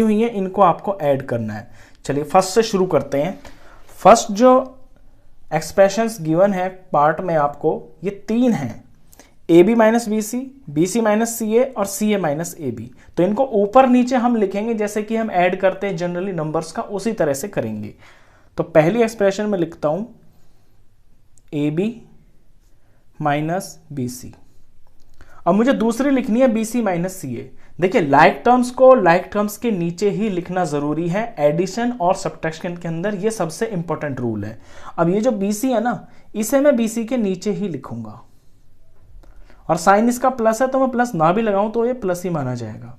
हुई है, इनको आपको ऐड करना है। चलिए फर्स्ट से शुरू करते हैं। फर्स्ट जो एक्सप्रेशंस गिवन है पार्ट में आपको, ये तीन हैं, A B minus B C, B C minus C A और सी ए माइनस ए बी। तो इनको ऊपर नीचे हम लिखेंगे जैसे कि हम ऐड करते हैं जनरली नंबर्स का, उसी तरह से करेंगे। तो पहली एक्सप्रेशन में लिखता हूं A B minus B C. अब मुझे दूसरी लिखनी है बी सी माइनस सी ए। देखिए लाइक टर्म्स को लाइक टर्म्स के नीचे ही लिखना जरूरी है एडिशन और सब्ट्रैक्शन के अंदर, ये सबसे इंपॉर्टेंट रूल है। अब ये जो बी सी है ना, इसे मैं बी सी के नीचे ही लिखूंगा, और साइन इसका प्लस है तो मैं प्लस ना भी लगाऊं तो ये प्लस ही माना जाएगा।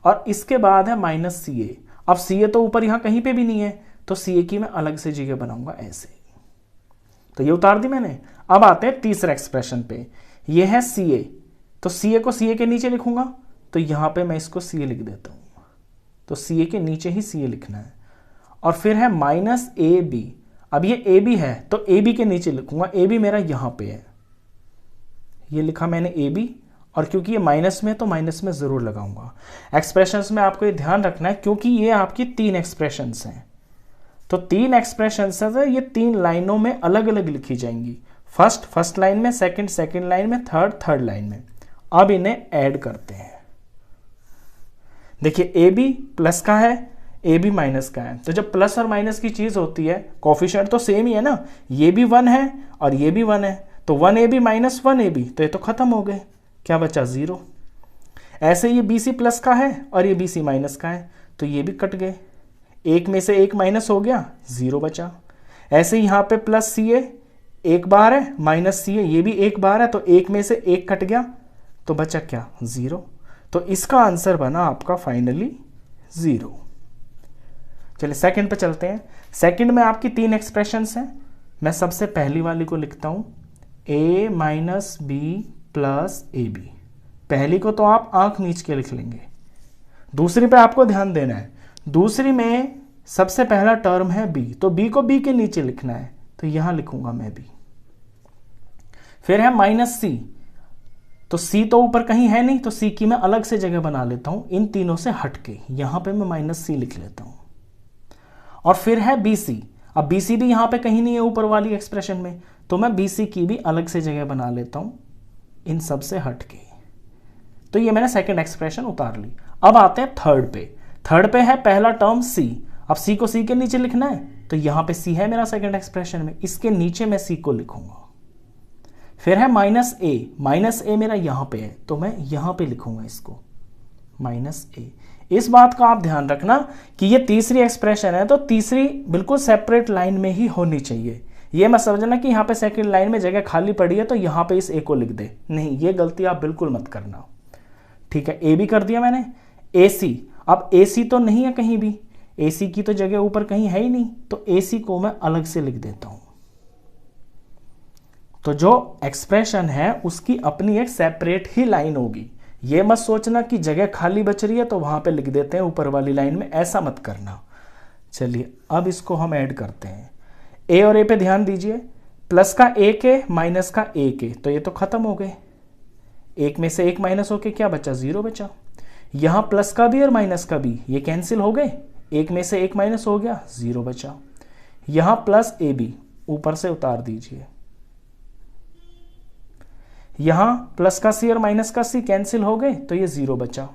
और इसके बाद है माइनस सी ए। अब सी ए तो ऊपर यहां कहीं पे भी नहीं है, तो सी ए की मैं अलग से जगह बनाऊंगा ऐसे। तो ये उतार दी मैंने। अब आते हैं तीसरे एक्सप्रेशन पे, ये है सी ए। तो सी ए को सी ए के नीचे लिखूंगा, तो यहां पे मैं इसको सी ए लिख देता हूं। तो सी ए के नीचे ही सी ए लिखना है। और फिर है माइनस ए बी। अब ये ए बी है तो ए बी के नीचे लिखूंगा, ए बी मेरा यहां पे है, ये लिखा मैंने ए बी, और क्योंकि ये माइनस में तो माइनस में जरूर लगाऊंगा। एक्सप्रेशंस में आपको ये ध्यान रखना है क्योंकि ये आपकी तीन एक्सप्रेशंस हैं। तो तीन एक्सप्रेशंस है, ये तीन लाइनों में अलग अलग लिखी जाएंगी। फर्स्ट लाइन में, सेकंड लाइन में, थर्ड लाइन में। अब इन्हें ऐड करते हैं। देखिए ए बी प्लस का है, ए बी माइनस का है। तो जब प्लस और माइनस की चीज होती है, कोफिशिएंट तो सेम ही है ना, ये भी 1 है और ये भी 1 है, तो 1 A B minus 1 A B, तो ये तो खत्म हो गए, क्या बचा 0। ऐसे ये बी सी प्लस का है और ये बी सी माइनस का है, तो ये भी कट गए, एक में से एक माइनस हो गया, 0 बचा। ऐसे यहाँ पे प्लस सी ए एक बार है, माइनस सी ए ये भी एक बार है, तो एक में से एक कट गया, तो बचा क्या 0। तो इसका आंसर बना आपका फाइनली 0। चलिए सेकंड पे चलते हैं। सेकंड में आपकी तीन एक्सप्रेशंस हैं। मैं सबसे पहली वाली को लिखता हूं a minus B plus A B. पहली को तो आप आंख मीच के लिख लेंगे, दूसरी पे आपको ध्यान देना है। दूसरी में सबसे पहला टर्म है b, तो b को b के नीचे लिखना है, तो यहां लिखूंगा मैं b। फिर है माइनस c, तो c तो ऊपर कहीं है नहीं, तो c की मैं अलग से जगह बना लेता हूं इन तीनों से हटके, यहां पे मैं माइनस c लिख लेता हूं। और फिर है bc। अब bc भी यहां पे कहीं नहीं है ऊपर वाली एक्सप्रेशन में, तो मैं bc की भी अलग से जगह बना लेता हूं इन सब से हटके। तो ये मैंने सेकंड एक्सप्रेशन उतार ली। अब आते हैं थर्ड पे। थर्ड पे है पहला टर्म c। अब c को c के नीचे लिखना है, तो यहां पे c है मेरा सेकंड एक्सप्रेशन में, इसके नीचे मैं c को लिखूंगा। फिर है माइनस ए मेरा यहां पे है, तो मैं यहां पे लिखूंगा इसको माइनस ए। इस बात का आप ध्यान रखना कि ये तीसरी एक्सप्रेशन है, तो तीसरी बिल्कुल सेपरेट लाइन में ही होनी चाहिए। ये मत समझना कि यहाँ पे सेकंड लाइन में जगह खाली पड़ी है तो यहाँ पे इस ए को लिख दे, नहीं, ये गलती आप बिल्कुल मत करना। ठीक है, ए भी कर दिया मैंने। ए सी, अब ए सी तो नहीं है कहीं भी, ए सी की तो जगह ऊपर कहीं है ही नहीं, तो ए सी को मैं अलग से लिख देता हूं। तो जो एक्सप्रेशन है उसकी अपनी एक सेपरेट ही लाइन होगी। ये मत सोचना कि जगह खाली बच रही है तो वहां पे लिख देते हैं ऊपर वाली लाइन में, ऐसा मत करना। चलिए अब इसको हम ऐड करते हैं। ए और ए पे ध्यान दीजिए, प्लस का एक है, माइनस का एक है, तो ये तो खत्म हो गए। एक में से एक माइनस होके क्या बचा 0 बचा। यहां प्लस का भी और माइनस का भी ये कैंसिल हो गए, एक में से एक माइनस हो गया, 0 बचा। यहां प्लस ए बी ऊपर से उतार दीजिए, यहां प्लस का सी और माइनस का सी कैंसिल हो गए, तो ये 0 बचा।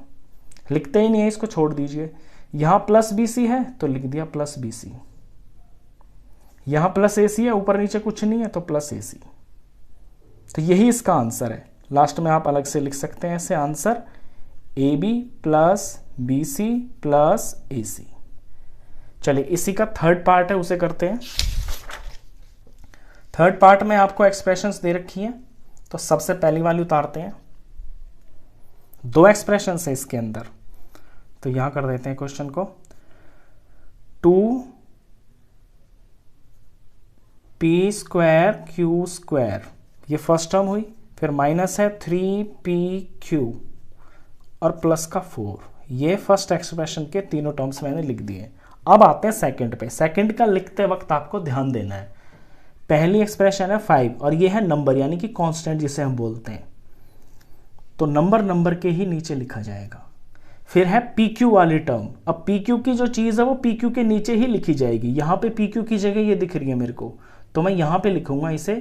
लिखते ही नहीं है, इसको छोड़ दीजिए। यहां प्लस बी सी है तो लिख दिया प्लस बी सी। यहां प्लस ए सी है, ऊपर नीचे कुछ नहीं है, तो प्लस ए सी। तो यही इसका आंसर है। लास्ट में आप अलग से लिख सकते हैं ऐसे answer, A B plus B C plus A C. चलिए इसी का थर्ड पार्ट है, उसे करते हैं। थर्ड पार्ट में आपको एक्सप्रेशंस दे रखी हैं, तो सबसे पहली वाली उतारते हैं। 2 एक्सप्रेशंस है इसके अंदर, तो यहां कर देते हैं क्वेश्चन को 2p² ये फर्स्ट टर्म हुई, फिर माइनस है 3pq और प्लस का 4। ये फर्स्ट एक्सप्रेशन के तीनों टर्म्स मैंने लिख दिए। अब आते हैं सेकंड पे। सेकंड का लिखते वक्त आपको ध्यान देना है, पहली एक्सप्रेशन है 5 और ये है नंबर यानी कि कांस्टेंट जिसे हम बोलते हैं, तो नंबर के ही नीचे लिखा जाएगा। फिर है PQ वाली टर्म। अब PQ की जो चीज़ है वो PQ के नीचे ही लिखी जाएगी। यहाँ पे PQ की जगह ये दिख रही है मेरे को, तो मैं यहाँ पे लिखूंगा इसे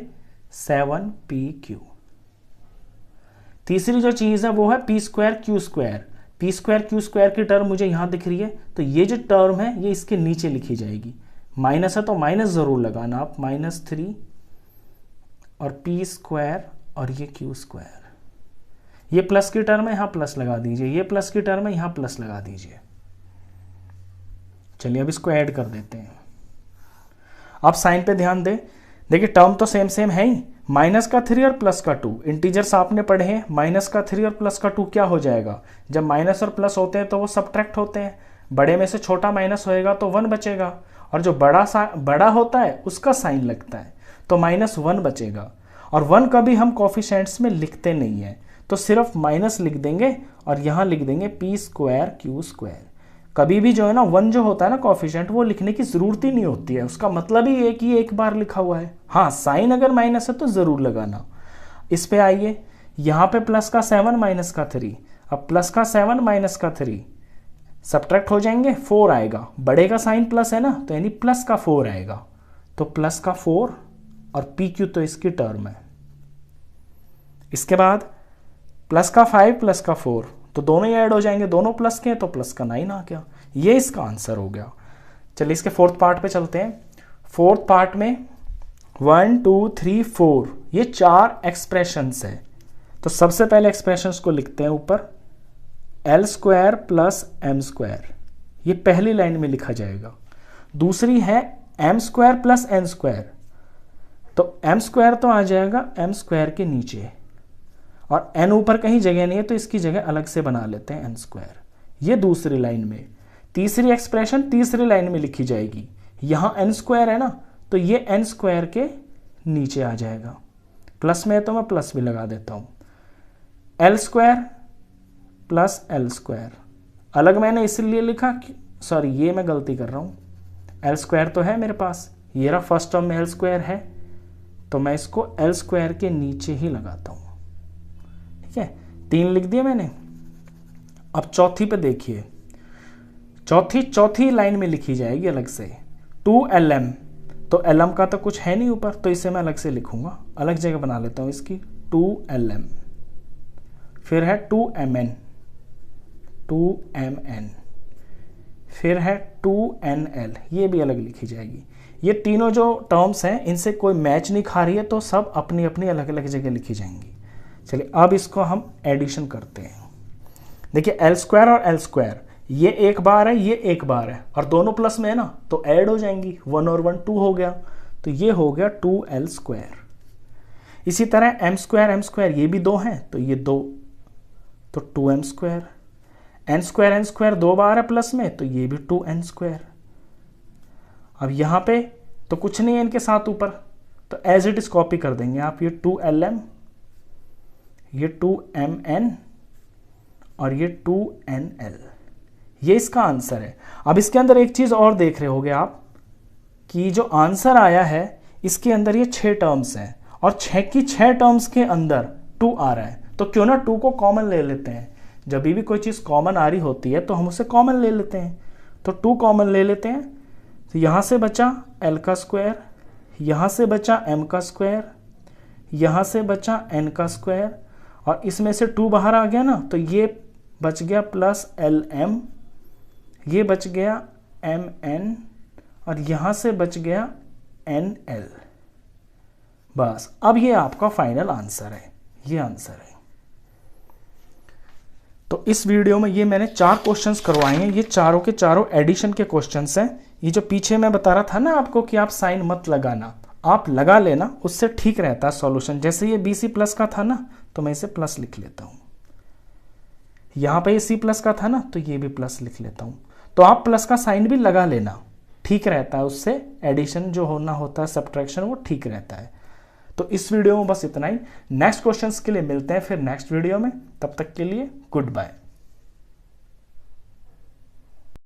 7PQ। तीसरी जो चीज़ है वो है P square Q square. P square Q square की टर्म मुझे यहाँ दिख रही है, तो ये जो टर्म है ये इसके नीचे लिखी जाएगी। माइनस है तो माइनस ज़रूर लगाना आप, -3 और P स्क्वायर और ये Q स्क्वायर। ये प्लस की टर्म है, यहाँ प्लस लगा दीजिए, ये प्लस की टर्म है, यहाँ प्लस लगा दीजिए। चलिए अब इसको ऐड कर देते हैं। आप साइन पे ध्यान दें, देखिए टर्म तो सेम सेम है ही, माइनस का 3 और प्लस का 2। इंटीजर्स आपने पढ़े हैं, माइनस का 3 और प्लस का 2 क्या हो जाएगा, जब माइनस और प्लस होते हैं तो वो सब्ट्रैक्ट होते हैं। बड़े में से छोटा माइनस होएगा तो 1 बचेगा, और जो बड़ा होता है उसका साइन लगता है, तो -1 बचेगा। और 1 कभी हम कोफिशिएंट्स में लिखते नहीं है, तो सिर्फ माइनस लिख देंगे और यहाँ लिख देंगे P स्क्वायर Q स्क्वायर। कभी भी जो है ना 1 जो होता है ना कोफिशिएंट, वो लिखने की ज़रूरत ही नहीं होती है, उसका मतलब ही एक ही एक बार लिखा हुआ है। हाँ, साइन अगर माइनस है तो ज़रूर लगाना। इस पे आइए, यहाँ पे प्लस का 7 माइनस का 3। अब प्लस का 7 माइनस का 3 सब्ट्रैक्ट हो जाएंगे, 4 आएगा। बड़े का साइन प्लस है ना, तो यानी प्लस का 4 आएगा, तो प्लस का 4 और PQ तो इसकी टर्म है। इसके बाद प्लस का 5 प्लस का 4, तो दोनों ही ऐड हो जाएंगे, दोनों प्लस के हैं तो प्लस का 9 आ गया। ये इसका आंसर हो गया। चलिए इसके फोर्थ पार्ट पे चलते हैं। फोर्थ पार्ट में 1 2 3 4 ये 4 एक्सप्रेशंस है। तो सबसे पहले एक्सप्रेशंस को लिखते हैं ऊपर, L square plus M square, ये पहली लाइन में लिखा जाएगा। दूसरी है M square plus N square, तो M स्क्वायर तो आ जाएगा M स्क्वायर के नीचे, और n ऊपर कहीं जगह नहीं है तो इसकी जगह अलग से बना लेते हैं n स्क्वायर, ये दूसरी लाइन में। तीसरी एक्सप्रेशन तीसरी लाइन में लिखी जाएगी। यहाँ n स्क्वायर है ना, तो ये n स्क्वायर के नीचे आ जाएगा। प्लस में है तो मैं प्लस भी लगा देता हूँ। L square plus L square, अलग मैंने इसलिए लिखा, सॉरी ये मैं गलती कर रहा हूँ, L स्क्वायर तो है मेरे पास, ये रहा फर्स्ट टर्म में L स्क्वायर है, तो मैं इसको L स्क्वायर के नीचे ही लगाता हूँ। ठीक है, 3 लिख दिए मैंने। अब चौथी पे देखिए, चौथी लाइन में लिखी जाएगी अलग से 2LM, तो LM का तो कुछ है नहीं ऊपर, तो इसे मैं अलग से लिखूंगा, अलग जगह बना लेता हूं इसकी 2LM। फिर है 2MN, फिर है 2NL, ये भी अलग लिखी जाएगी। ये तीनों जो टर्म्स हैं इनसे कोई मैच नहीं खा रही है, तो सब अपनी अपनी अलग अलग जगह लिखी जाएंगी। चलिए अब इसको हम एडिशन करते हैं। देखिए L स्क्वायर और L स्क्वायर, ये एक बार है, ये एक बार है, और दोनों प्लस में है ना, तो ऐड हो जाएंगी। 1 और 1 2 हो गया, तो ये हो गया 2L स्क्वायर। इसी तरह M स्क्वायर ये भी 2 हैं, तो ये 2, तो 2M स्क्वायर। N स्क्वायर 2 बार है प्लस में, तो ये भी 2N स्क्वायर। अब यहाँ पे तो कुछ नहीं है इनके साथ ऊपर, तो एज इट इज कॉपी कर देंगे आप, ये 2LM, ये 2MN और ये 2NL, ये इसका आंसर है। अब इसके अंदर एक चीज और देख रहे होगे आप कि जो आंसर आया है इसके अंदर ये 6 टर्म्स हैं, और 6 की 6 टर्म्स के अंदर 2 आ रहा है, तो क्यों ना 2 को कॉमन ले लेते हैं। जब भी कोई चीज कॉमन आ रही होती है तो हम उसे कॉमन ले लेते हैं, तो 2 कॉमन ले लेते हैं। तो यहां से बचा L का स्क्वायर, यहां से बचा M का स्क्वायर, यहां से बचा N का स्क्वायर, और इसमें से 2 बाहर आ गया ना, तो ये बच गया प्लस LM, ये बच गया MN, और यहां से बच गया NL। बस अब ये आपका फाइनल आंसर है, ये आंसर है। तो इस वीडियो में ये मैंने 4 क्वेश्चंस करवाए हैं, ये चारों के चारों एडिशन के क्वेश्चंस हैं। ये जो पीछे मैं बता रहा था ना आपको कि आप साइन मत लगाना, आप लगा लेना, उससे ठीक रहता है सॉल्यूशन। जैसे ये BC प्लस का था ना, तो मैं इसे प्लस लिख लेता हूं। यहां पे ये C प्लस का था ना, तो ये भी प्लस लिख लेता हूं। तो आप प्लस का साइन भी लगा लेना, ठीक रहता है, उससे एडिशन जो होना होता है, सब्ट्रैक्शन, वो ठीक रहता है। तो इस वीडियो में बस इतना ही। नेक्स्ट क्वेश्चंस के लिए मिलते हैं फिर नेक्स्ट वीडियो में, तब तक के लिए गुड बाय।